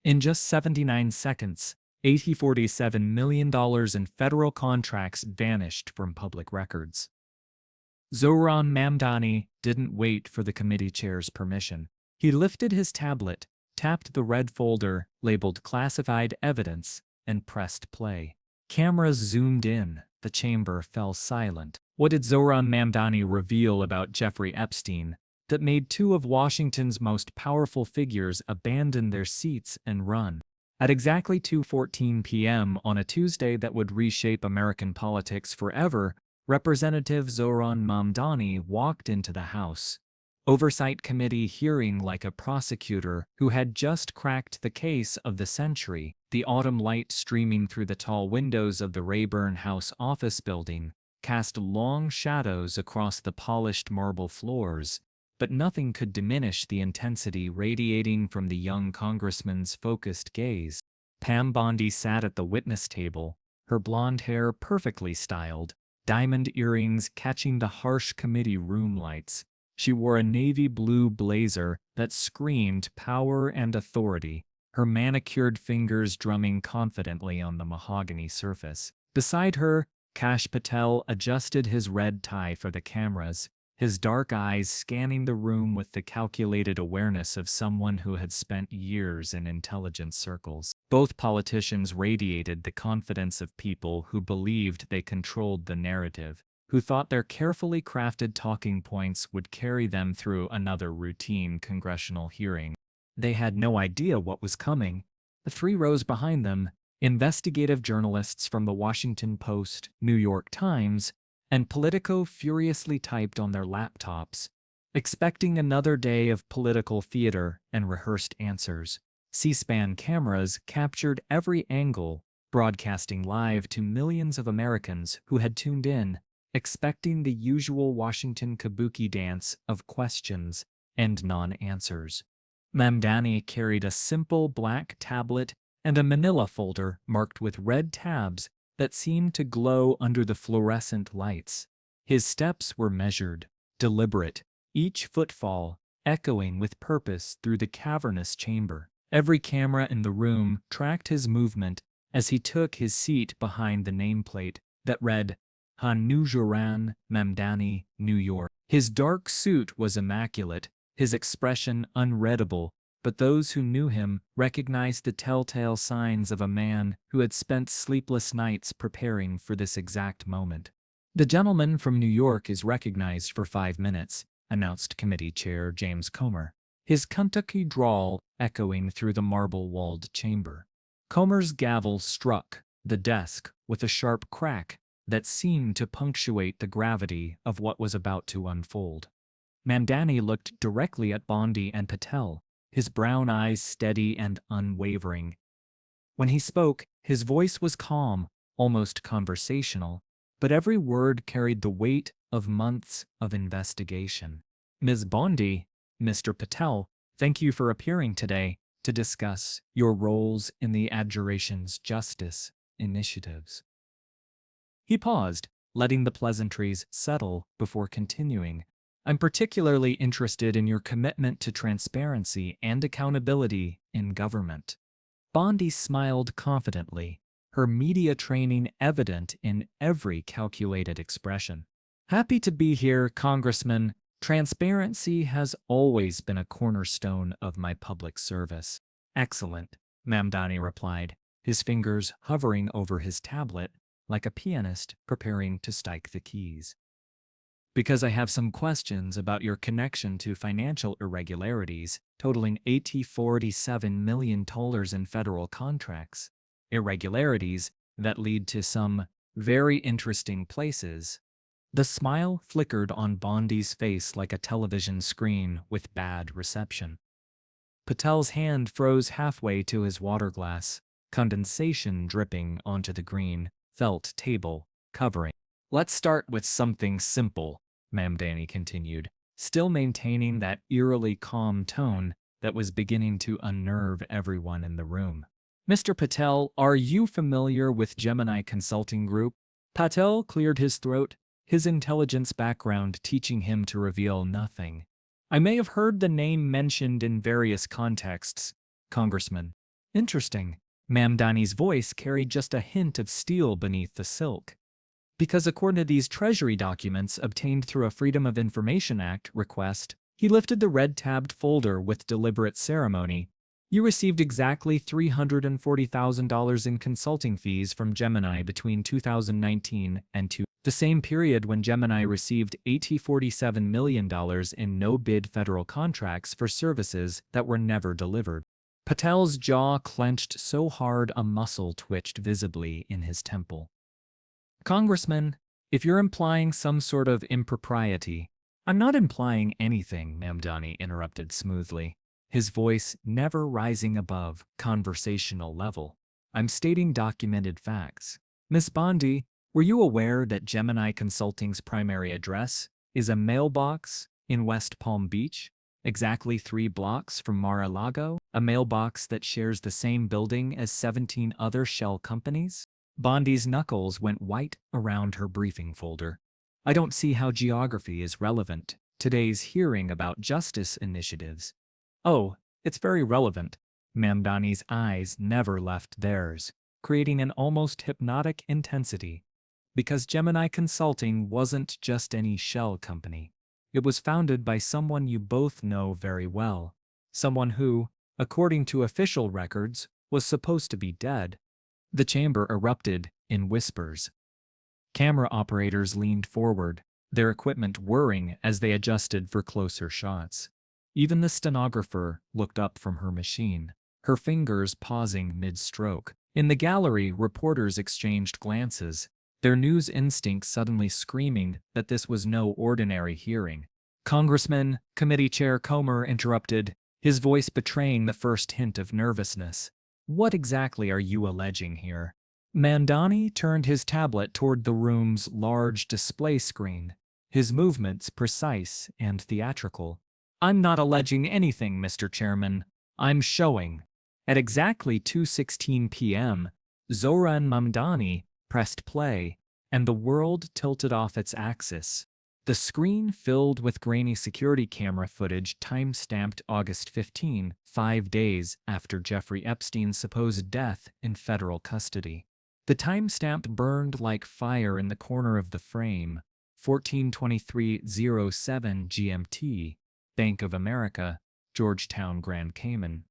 In just 79 seconds, $47 million in federal contracts vanished from public records. Zohran Mamdani didn't wait for the committee chair's permission. He lifted his tablet, tapped the red folder labeled Classified Evidence, and pressed play. Cameras zoomed in. The chamber fell silent. What did Zohran Mamdani reveal about Jeffrey Epstein that made two of Washington's most powerful figures abandon their seats and run? At exactly 2:14 p.m. on a Tuesday that would reshape American politics forever, Representative Zohran Mamdani walked into the House Oversight Committee hearing like a prosecutor who had just cracked the case of the century. The autumn light streaming through the tall windows of the Rayburn House office building cast long shadows across the polished marble floors, but nothing could diminish the intensity radiating from the young congressman's focused gaze. Pam Bondi sat at the witness table, her blonde hair perfectly styled, diamond earrings catching the harsh committee room lights. She wore a navy blue blazer that screamed power and authority, her manicured fingers drumming confidently on the mahogany surface. Beside her, Kash Patel adjusted his red tie for the cameras, his dark eyes scanning the room with the calculated awareness of someone who had spent years in intelligence circles. Both politicians radiated the confidence of people who believed they controlled the narrative, who thought their carefully crafted talking points would carry them through another routine congressional hearing. They had no idea what was coming. The 3 rows behind them, investigative journalists from the Washington Post, New York Times, and Politico furiously typed on their laptops, expecting another day of political theater and rehearsed answers. C-SPAN cameras captured every angle, broadcasting live to millions of Americans who had tuned in, expecting the usual Washington kabuki dance of questions and non-answers. Mamdani carried a simple black tablet and a manila folder marked with red tabs that seemed to glow under the fluorescent lights. His steps were measured, deliberate, each footfall echoing with purpose through the cavernous chamber. Every camera in the room tracked his movement as he took his seat behind the nameplate that read, Zohran Mamdani, New York. His dark suit was immaculate, his expression unreadable, but those who knew him recognized the telltale signs of a man who had spent sleepless nights preparing for this exact moment. The gentleman from New York is recognized for 5 minutes, announced Committee Chair James Comer, his Kentucky drawl echoing through the marble-walled chamber. Comer's gavel struck the desk with a sharp crack that seemed to punctuate the gravity of what was about to unfold. Mamdani looked directly at Bondi and Patel, his brown eyes steady and unwavering. When he spoke, his voice was calm, almost conversational, but every word carried the weight of months of investigation. Ms. Bondi, Mr. Patel, thank you for appearing today to discuss your roles in the Adjuration's justice initiatives. He paused, letting the pleasantries settle before continuing. I'm particularly interested in your commitment to transparency and accountability in government. Bondi smiled confidently, her media training evident in every calculated expression. Happy to be here, Congressman. Transparency has always been a cornerstone of my public service. Excellent, Mamdani replied, his fingers hovering over his tablet like a pianist preparing to strike the keys. Because I have some questions about your connection to financial irregularities totaling $47 million in federal contracts, irregularities that lead to some very interesting places. The smile flickered on Bondi's face like a television screen with bad reception. Patel's hand froze halfway to his water glass, condensation dripping onto the green felt table covering. Let's start with something simple, Mamdani continued, still maintaining that eerily calm tone that was beginning to unnerve everyone in the room. Mr. Patel, are you familiar with Gemini Consulting Group? Patel cleared his throat, his intelligence background teaching him to reveal nothing. I may have heard the name mentioned in various contexts, Congressman. Interesting. Mamdani's voice carried just a hint of steel beneath the silk. Because according to these Treasury documents obtained through a Freedom of Information Act request, he lifted the red-tabbed folder with deliberate ceremony. You received exactly $340,000 in consulting fees from Gemini between 2019 and the same period when Gemini received $47 million in no-bid federal contracts for services that were never delivered. Patel's jaw clenched so hard a muscle twitched visibly in his temple. Congressman, if you're implying some sort of impropriety— I'm not implying anything, Mamdani interrupted smoothly, his voice never rising above conversational level. I'm stating documented facts. Miss Bondi, were you aware that Gemini Consulting's primary address is a mailbox in West Palm Beach, exactly 3 blocks from Mar-a-Lago, a mailbox that shares the same building as 17 other shell companies? Bondi's knuckles went white around her briefing folder. I don't see how geography is relevant to today's hearing about justice initiatives. Oh, it's very relevant. Mamdani's eyes never left theirs, creating an almost hypnotic intensity. Because Gemini Consulting wasn't just any shell company. It was founded by someone you both know very well. Someone who, according to official records, was supposed to be dead. The chamber erupted in whispers. Camera operators leaned forward, their equipment whirring as they adjusted for closer shots. Even the stenographer looked up from her machine, her fingers pausing mid-stroke. In the gallery, reporters exchanged glances, their news instincts suddenly screaming that this was no ordinary hearing. Congressman, Committee Chair Comer interrupted, his voice betraying the first hint of nervousness. What exactly are you alleging here? Mamdani turned his tablet toward the room's large display screen, his movements precise and theatrical. I'm not alleging anything, Mr. Chairman. I'm showing. At exactly 2:16 p.m., Zohran Mamdani pressed play, and the world tilted off its axis. The screen filled with grainy security camera footage time-stamped August 15, 5 days after Jeffrey Epstein's supposed death in federal custody. The timestamp burned like fire in the corner of the frame, 14:23:07 GMT, Bank of America, Georgetown, Grand Cayman.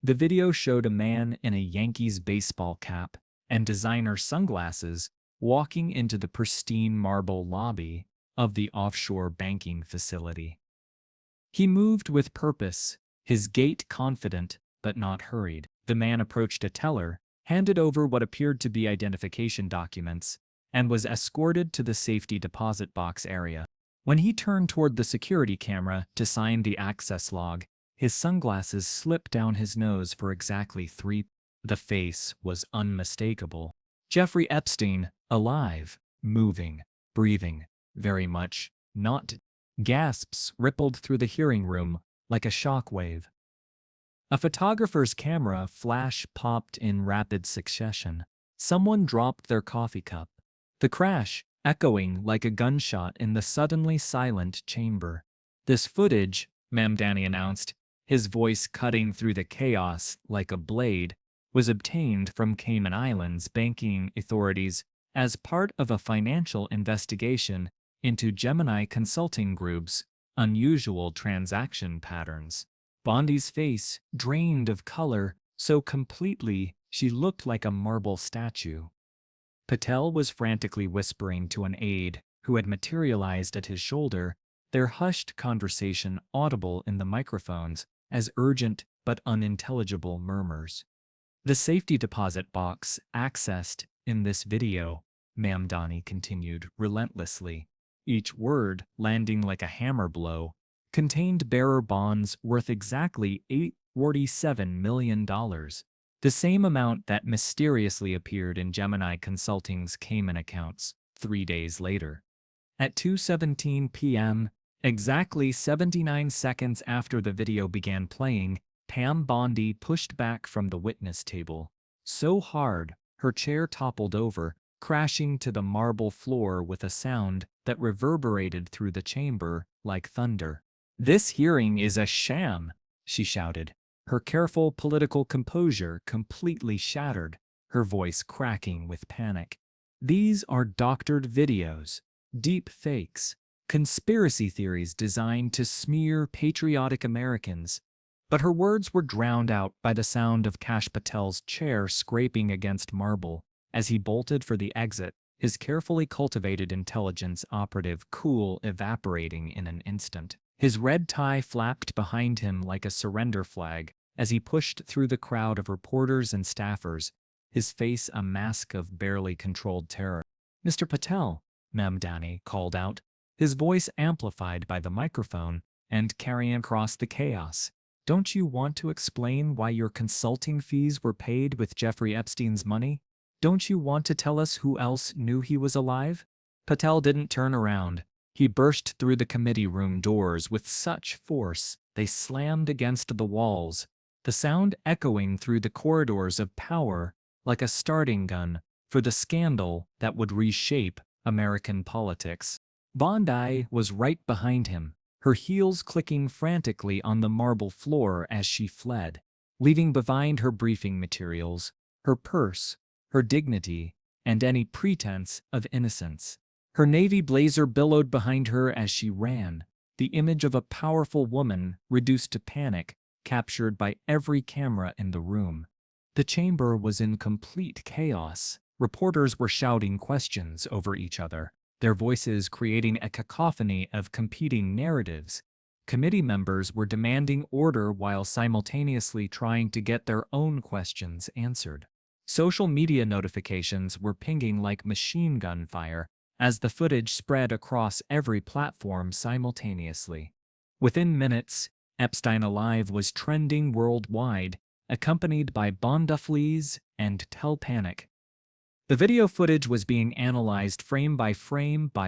The video showed a man in a Yankees baseball cap and designer sunglasses walking into the pristine marble lobby of the offshore banking facility. He moved with purpose, his gait confident but not hurried. The man approached a teller, handed over what appeared to be identification documents, and was escorted to the safety deposit box area. When he turned toward the security camera to sign the access log, his sunglasses slipped down his nose for exactly 3. The face was unmistakable. Jeffrey Epstein, alive, moving, breathing, very much not. Gasps rippled through the hearing room like a shockwave. A photographer's camera flash popped in rapid succession. Someone dropped their coffee cup. The crash echoing like a gunshot in the suddenly silent chamber. This footage, Mamdani announced, his voice cutting through the chaos like a blade, was obtained from Cayman Islands banking authorities as part of a financial investigation into Gemini Consulting Group's unusual transaction patterns. Bondi's face drained of color so completely she looked like a marble statue. Patel was frantically whispering to an aide who had materialized at his shoulder, their hushed conversation audible in the microphones as urgent but unintelligible murmurs. The safety deposit box accessed in this video, Mamdani continued relentlessly, each word landing like a hammer blow, contained bearer bonds worth exactly $47 million, the same amount that mysteriously appeared in Gemini Consulting's Cayman accounts 3 days later. At 2:17 p.m., exactly 79 seconds after the video began playing, Pam Bondi pushed back from the witness table, so hard her chair toppled over, crashing to the marble floor with a sound that reverberated through the chamber like thunder. "This hearing is a sham," she shouted, her careful political composure completely shattered, her voice cracking with panic. These are doctored videos, deep fakes, conspiracy theories designed to smear patriotic Americans. But her words were drowned out by the sound of Kash Patel's chair scraping against marble as he bolted for the exit, his carefully cultivated intelligence operative cool evaporating in an instant. His red tie flapped behind him like a surrender flag as he pushed through the crowd of reporters and staffers, his face a mask of barely controlled terror. "Mr. Patel," Mamdani called out, his voice amplified by the microphone and carrying across the chaos. "Don't you want to explain why your consulting fees were paid with Jeffrey Epstein's money? Don't you want to tell us who else knew he was alive?" Patel didn't turn around. He burst through the committee room doors with such force they slammed against the walls, the sound echoing through the corridors of power like a starting gun for the scandal that would reshape American politics. Bondi was right behind him, her heels clicking frantically on the marble floor as she fled, leaving behind her briefing materials, her purse, her dignity, and any pretense of innocence. Her navy blazer billowed behind her as she ran, the image of a powerful woman reduced to panic, captured by every camera in the room. The chamber was in complete chaos. Reporters were shouting questions over each other, their voices creating a cacophony of competing narratives. Committee members were demanding order while simultaneously trying to get their own questions answered. Social media notifications were pinging like machine gun fire as the footage spread across every platform simultaneously. Within minutes, Epstein Alive was trending worldwide, accompanied by Bondi fleas and Tell Panic. The video footage was being analyzed frame by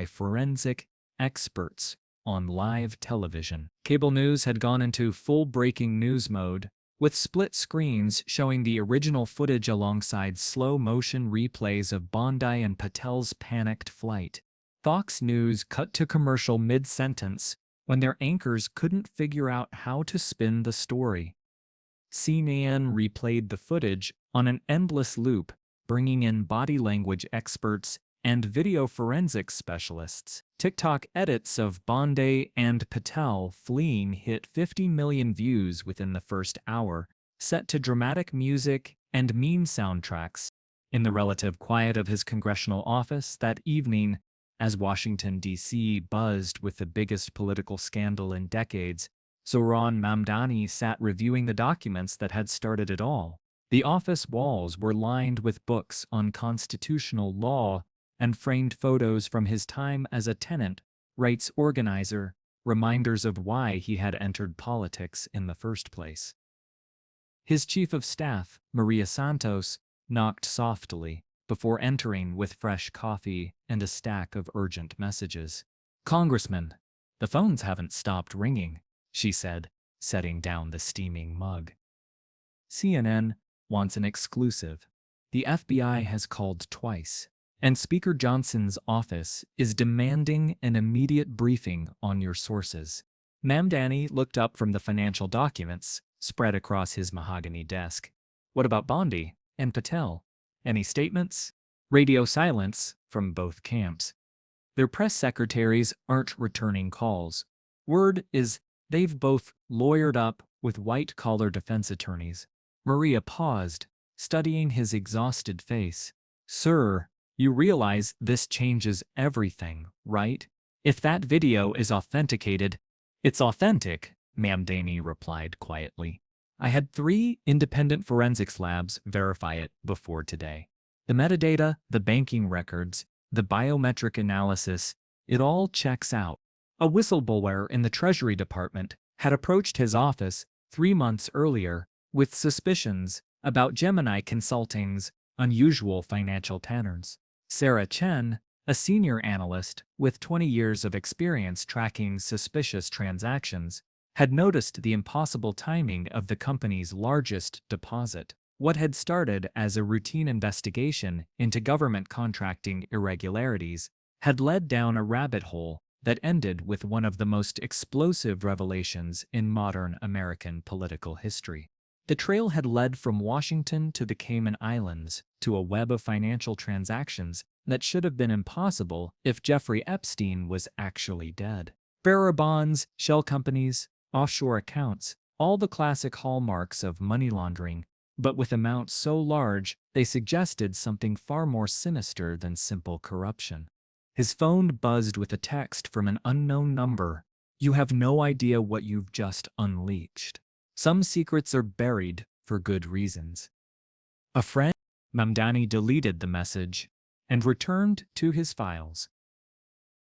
forensic experts on live television. Cable news had gone into full breaking news mode, with split screens showing the original footage alongside slow-motion replays of Bondi and Patel's panicked flight. Fox News cut to commercial mid-sentence when their anchors couldn't figure out how to spin the story. CNN replayed the footage on an endless loop, bringing in body language experts and video forensics specialists. TikTok edits of Bondi and Patel fleeing hit 50 million views within the first hour, set to dramatic music and meme soundtracks. In the relative quiet of his congressional office that evening, as Washington, D.C. buzzed with the biggest political scandal in decades, Zohran Mamdani sat reviewing the documents that had started it all. The office walls were lined with books on constitutional law and framed photos from his time as a tenant, rights organizer, reminders of why he had entered politics in the first place. His chief of staff, Maria Santos, knocked softly before entering with fresh coffee and a stack of urgent messages. "Congressman, the phones haven't stopped ringing," she said, setting down the steaming mug. "CNN wants an exclusive. The FBI has called twice, and Speaker Johnson's office is demanding an immediate briefing on your sources." Mamdani looked up from the financial documents spread across his mahogany desk. "What about Bondi and Patel? Any statements?" Radio silence from both camps. "Their press secretaries aren't returning calls. Word is they've both lawyered up with white-collar defense attorneys." Maria paused, studying his exhausted face. "Sir, you realize this changes everything, right? If that video is authenticated—" "It's authentic," Mamdani replied quietly. "I had 3 independent forensics labs verify it before today. The metadata, the banking records, the biometric analysis, it all checks out." A whistleblower in the Treasury Department had approached his office 3 months earlier with suspicions about Gemini Consulting's unusual financial patterns. Sarah Chen, a senior analyst with 20 years of experience tracking suspicious transactions, had noticed the impossible timing of the company's largest deposit. What had started as a routine investigation into government contracting irregularities had led down a rabbit hole that ended with one of the most explosive revelations in modern American political history. The trail had led from Washington to the Cayman Islands to a web of financial transactions that should have been impossible if Jeffrey Epstein was actually dead. Bearer bonds, shell companies, offshore accounts, all the classic hallmarks of money laundering, but with amounts so large they suggested something far more sinister than simple corruption. His phone buzzed with a text from an unknown number. "You have no idea what you've just unleashed. Some secrets are buried for good reasons." A friend? Mamdani deleted the message and returned to his files.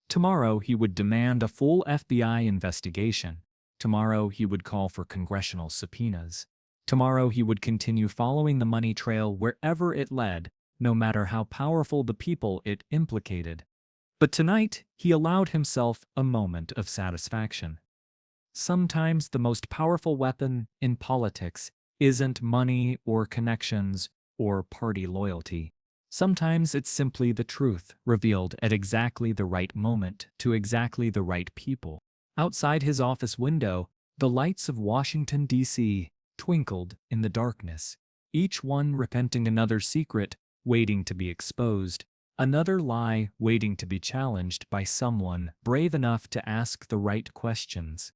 Tomorrow he would demand a full FBI investigation. Tomorrow he would call for congressional subpoenas. Tomorrow he would continue following the money trail wherever it led, no matter how powerful the people it implicated. But tonight he allowed himself a moment of satisfaction. Sometimes the most powerful weapon in politics isn't money or connections or party loyalty. Sometimes it's simply the truth revealed at exactly the right moment to exactly the right people. Outside his office window, the lights of Washington, D.C. twinkled in the darkness, each one repenting another secret waiting to be exposed, another lie waiting to be challenged by someone brave enough to ask the right questions.